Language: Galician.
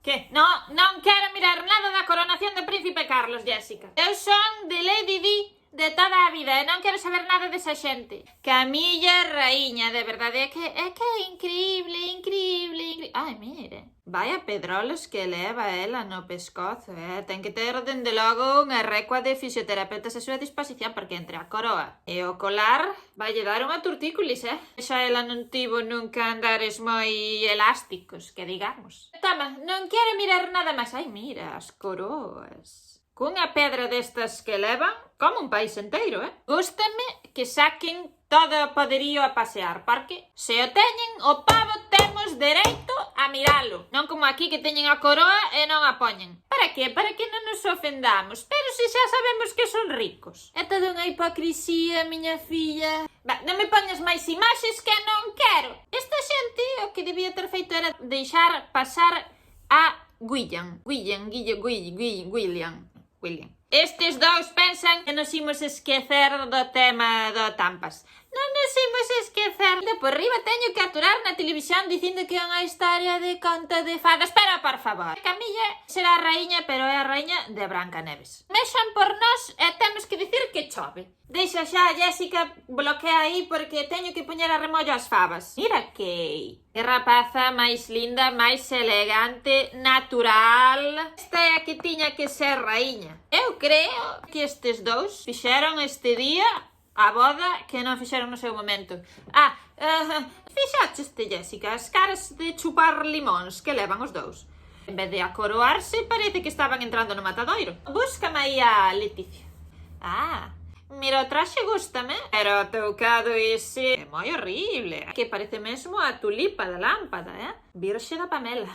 Que? Non quero mirar nada da coronación do príncipe Carlos, Jessica. Eu son de Lady Di de toda a vida e non quero saber nada desa xente. Camilla raíña, de verdade, é que é increíble. Ai, mire, vaya pedrolos que leva ela no pescozo, ten que ter, dende logo, unha recua de fisioterapeutas a súa disposición, porque entre a coroa e o colar vai lle dar unha tortícolis, Xa ela non tivo nunca andares moi elásticos, que digamos. Toma, non quero mirar nada máis. Ai, mira, as coroas. Cunha pedra destas que levan, como un país inteiro, Gústame que saquen todo o poderío a pasear, porque se o teñen, o pavo temos dereito a miralo. Non como aquí que teñen a coroa e non a poñen. Para que? Para que non nos ofendamos. Pero se xa sabemos que son ricos. É toda unha hipocrisía, miña filla. Non me poñas máis imaxes que non quero. Esta xente o que debía ter feito era deixar pasar a William. Estes dous pensan que nos imos esquecer do tema do Tampas. Non nos imos esquecer. De por riba teño que aturar na televisión dicindo que é unha historia de conto de fadas. Pero, por favor, Camilla será a raíña, pero é a raíña de Brancaneves. Mexan por nós e temos que dicir que chove. Deixa xa, Jessica, bloquea aí porque teño que poñer a remollo as favas. Mira que rapaza máis linda, máis elegante, natural. Esta é a que tiña que ser raíña. Eu creo que estes dous fixeron este día a boda que non fixeron no seu momento. Fixaxeste, Jessica, as caras de chupar limóns que levan os dous. En vez de acoroarse, parece que estaban entrando no matadoiro. Búscame aí a Leticia. Mira, o traxe gústame, pero o teucado ese é moi horrible. Que parece mesmo a tulipa da lámpada, Virxe da Pamela.